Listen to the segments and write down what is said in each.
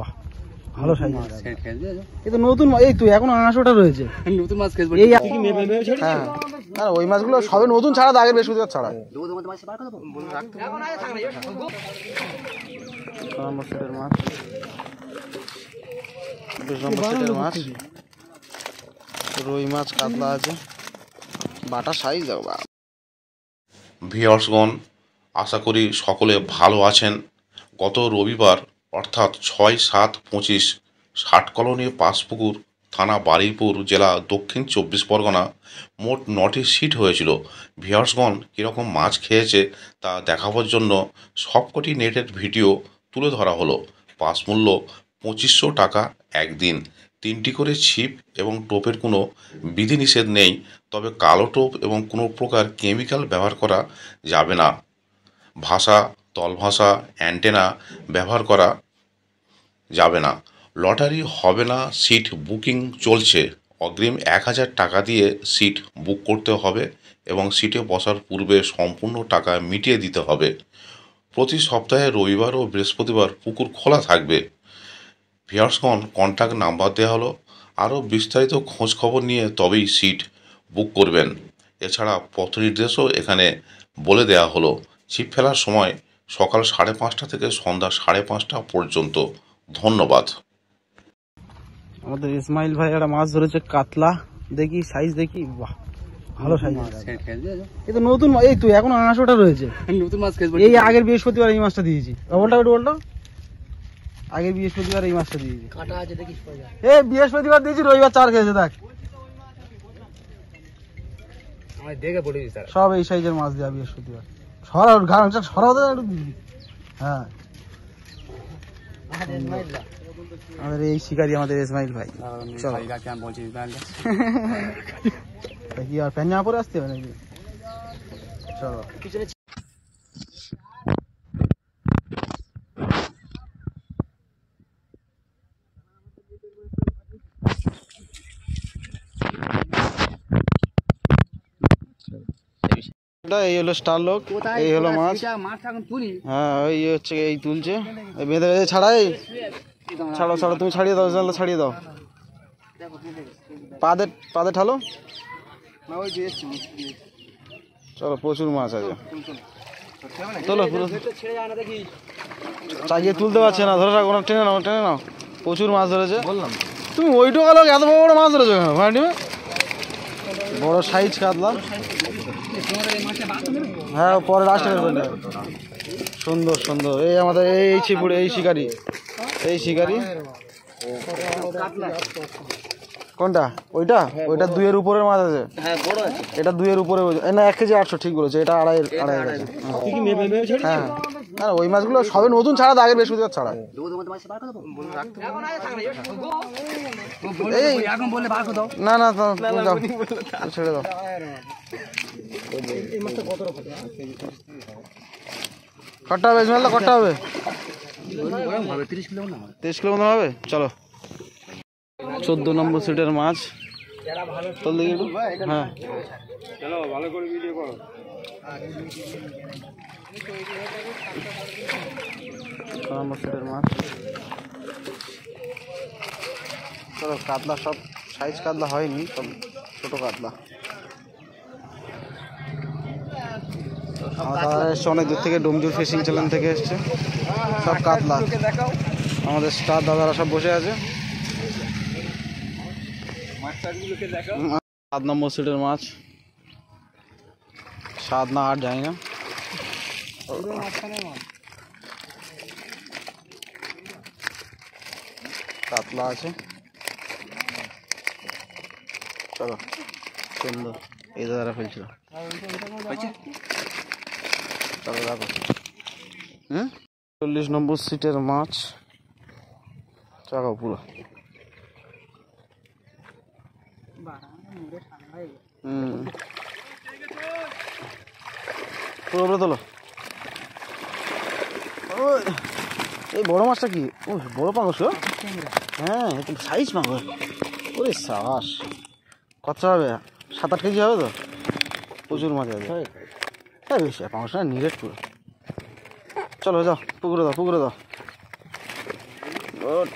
বাহ, ভালো সাইজ। এই তো নতুন, এই তো এখন 800টা রয়েছে নতুন মাছ। হ্যাঁ, ওই মাছগুলো সবে নতুন ছাড়া, আগের বৃহস্পতিবার ছাড়া। মাছ, 20 নম্বর সেটের মাছ, রুই মাছ, কাতলা আছে, বাটা সাইজ দাও। ভিউয়ার্সগণ, আশা করি সকলে ভালো আছেন। গত রবিবার অর্থাৎ 6/7/25 ষাটকলোনি পাঁচপুকুর থানা বারুইপুর জেলা দক্ষিণ 24 পরগনা মোট 9টি সিট হয়েছিল। ভিউয়ার্সগণ কীরকম মাছ খেয়েছে তা দেখাবার জন্য সবকটি নেটের ভিডিও তুলে ধরা হলো। পাস মূল্য 2500 টাকা একদিন। 3টি করে ছিপ এবং টোপের কোনো বিধিনিষেধ নেই, তবে কালো টোপ এবং কোনো প্রকার কেমিক্যাল ব্যবহার করা যাবে না। ভাষা, তলভাষা, অ্যান্টেনা ব্যবহার করা যাবে না। লটারি হবে না, সিট বুকিং চলছে। অগ্রিম 1000 টাকা দিয়ে সিট বুক করতে হবে এবং সিটে বসার পূর্বে সম্পূর্ণ টাকা মিটিয়ে দিতে হবে। প্রতি সপ্তাহে রবিবার ও বৃহস্পতিবার পুকুর খোলা থাকবে। ভিউয়ার্সগণ, কন্ট্যাক্ট নাম্বার দেওয়া হলো। আরও বিস্তারিত খোঁজ খবর নিয়ে তবেই সিট বুক করবেন। এছাড়া পথ নির্দেশও এখানে বলে দেওয়া হলো। ছিপ ফেলার সময় সকাল 5:30 থেকে সন্ধ্যা 5:30 পর্যন্ত। ধন্যবাদ। আমাদের ইসমাইল ভাই একটা মাছ ধরেছে, কাতলা। দেখি সাইজ, দেখি, বাহ, ভালো সাইজ। এই তো নতুন, এই তো এখন 800টা রয়েছে নতুন মাছ। এই আগের বৃহস্পতিবার এই মাছটা দিয়েছি। বলটা আগের বৃহস্পতিবার এই মাছটা দিয়েছি। এই বৃহস্পতিবার দিয়েছি, রবিবার 4 খেয়েছে। দেখ সব এই সাইজের মাছ দেওয়া বৃহস্পতিবার। সরাও। হ্যাঁ, আমাদের এই শিকারি আমাদের ইসমাইল ভাই। চলো কি আর প্যান্ট পরে আসতে হবে নাকি? চলো এই হলো স্টার লোক, এই হলো মাছ। হ্যাঁ, ওই হচ্ছে এই তুলছে, বেঁধে বেঁধে ছাড়াই। ছাড়ো, তুমি ছাড়িয়ে দাও, জানলা ছাড়িয়ে দাও। পাদে ঠালো। চলো, প্রচুর মাছ আছে। চলো, চাগিয়ে তুলতে পারছে না, ধরে রাখো, টেনে নাও। প্রচুর মাছ ধরেছে। বললাম তুমি ওইটুকু গেল, এত বড় মাছ ধরেছো কেন? বড় সাইজ কাতলা। হ্যাঁ, পরে লাস্টে সুন্দর। এই আমাদের এই ছিপুড়ে এই শিকারি। কোনটা? ওইটা 2-এর উপরের মাছ আছে। এটা 2-এর উপরে না, 1 কেজি 800 ঠিক বলেছে। এটা আড়াই আছে। হ্যাঁ, ওই মাছগুলো সবে নতুন ছাড়া, আগের বৃহস্পতিবার ছাড়া। না ছেড়ে দাও। কটা হবে ইসমাইল? কটা হবে? 30 কিলো মতো হবে। চলো, 14 নম্বর সিটের মাছ। চল দেখি একটু। হ্যাঁ, ভালো করে ভিডিও করো। 14 নম্বর সিটের মাছ। চলো, কাতলা সব সাইজ কাতলা হয়নি, সব ছোট কাতলা। দাদারা এসছে অনেক দূর থেকে, ডোমজুর ফিশিং চ্যানেল থেকে এসছে। সব কাতলা। আমাদের স্টার দাদারা সব বসে আছে। 7 নম্বর সিটের মাছ। 7 না 8 জানি না। কাতলা আছে। চলো, সুন্দর। এই দাদারা ফেলছিল। চলো দেখো। 40 নম্বর সিটের মাছ। চাকাও পুরো। পুরো তোলো। এই বড় মাছটা কি? ও, বড় পাঙ্গস। হ্যাঁ, সাইজ পাঙ্গস। ওরে সাবাস, কত হবে? 7-8 কেজি হবে তো। প্রচুর মাছ আছে। হ্যাঁ, বেশি পাঙ্গস না, নিরেট পুরো। চলো যাও, পুকুরে দাও। গুড।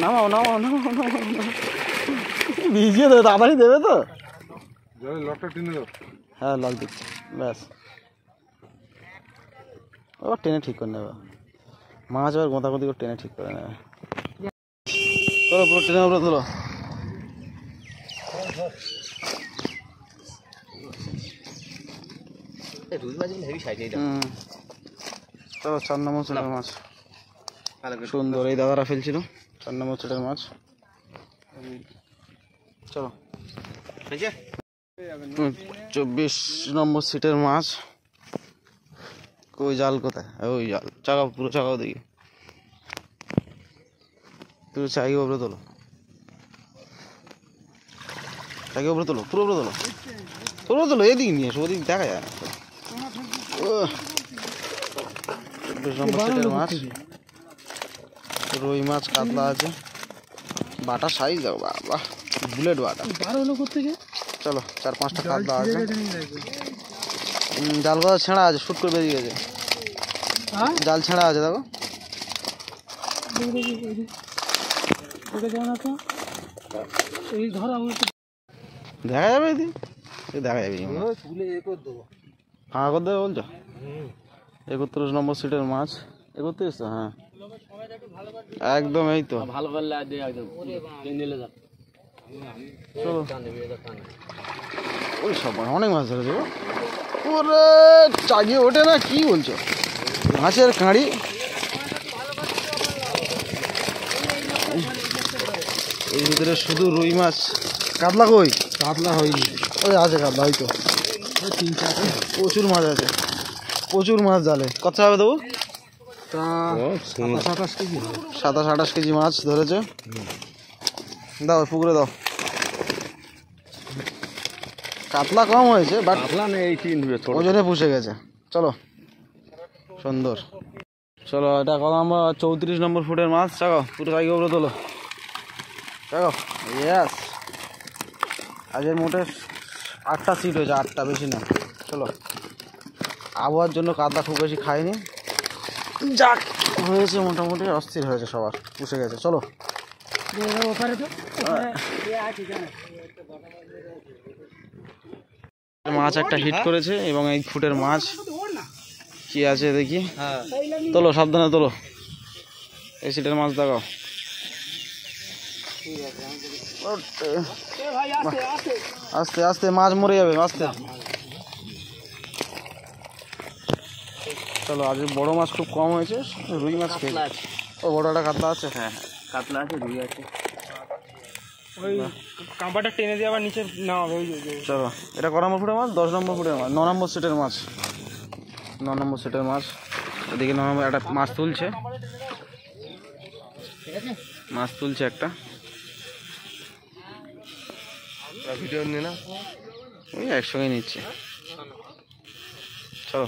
নামাও নামাও নামাও নামাও, ভিজিয়ে দেবে, তাড়াতাড়ি দেবে তো। লকটা টেনে দাও। হ্যাঁ লক দিচ্ছি, ব্যাস। ও টেনে ঠিক করে নেবে, মাছ আবার গোঁতাগুঁতি করে টেনে ঠিক করে নেবে। তোলো পুরো টেনে উপরে তোলো। চলো 4 নম্বর সেটের মাছ সুন্দর, এই দাদারা ফেলছিল 4 নম্বর সেটের মাছ। চলো 24 নম্বর সিটের মাছ। কই জাল কোথায়? ওই জাল, চাগাও পুরো চাগাও দেখি, পুরো চাগিয়ে উপরে তোলো, চাগিয়ে উপরে তোলো, পুরো উপরে তোলো, পুরো তোলো, এদিকে নিয়ে এসো, ওদিক দেখা যায় না। 24 নম্বর সিটের মাছ, রুই মাছ, কাতলা আছে, বাটা সাইজ দেখো, বাবা বুলেট বাটা। চলো 4-5টা কাতলা আছে, জাল কথা ছেঁড়া আছে, শুট করে বেরিয়ে গেছে, জাল ছেঁড়া আছে দেখো। দেখা যাবে এদিন, দেখা যাবে ফাঁকা করে দেবে বলছো? 31 নম্বর সিটের মাছ, 31 তো, হ্যাঁ একদম, এই তো ভালো করলে ওই সব অনেক মাছ ধরেছে। ওরে চাগিয়ে ওঠে না, কি বলছো? মাছের কাঁড়ি, এর ভিতরে শুধু রুই মাছ। কাতলা কই? কাতলা হয়নি, ওই আছে কাতলা, হয়তো 3-4, প্রচুর মাছ আছে, প্রচুর মাছ জালে। কত হবে দেবো? 27-28 কেজি মাছ ধরেছে। দাও পুকুরে দাও। কাতলা কম হয়েছে, বাট ওজনে পুষে গেছে। চলো সুন্দর। চলো এটা কত নম্বর? 34 নম্বর ফুটের মাছ। চাগাও পুরো চাগিয়ে উপরে তোলো, চাগাও। ইয়েস, আজের মোটে 8টা সিট হয়েছে, 8টা, বেশি না। চলো, আবহাওয়ার জন্য কাতলা খুব বেশি খায়নি, যাক হয়েছে মোটামুটি, অস্থির হয়েছে, সবার পুষে গেছে। চলো মাছ একটা হিট করেছে, এবং এই ফুটের মাছ কি আছে দেখি। তোলো, সাবধানে তোলো, এই সিটের মাছ দেখাও। আস্তে আস্তে, মাছ মরে যাবে আস্তে। চলো, আজ বড় মাছ খুব কম হয়েছে, রুই মাছ খেয়েছে। ও বড় একটা কাতলা আছে, হ্যাঁ কাতলা আছে, রুই আছে। ওই কাঁপাটা টেনে দিয়ে আবার নিচে নামাবে। চলো, এটা কত নম্বর ফুটের মাছ? 10 নম্বর ফুটের মাছ, 9 নম্বর সিটের মাছ, 9 নম্বর সিটের মাছ। এদিকে 9 নম্বর একটা মাছ তুলছে, মাছ তুলছে একটা, ভিডিও নিয়ে না, ওই একসঙ্গে নিচ্ছে। চলো।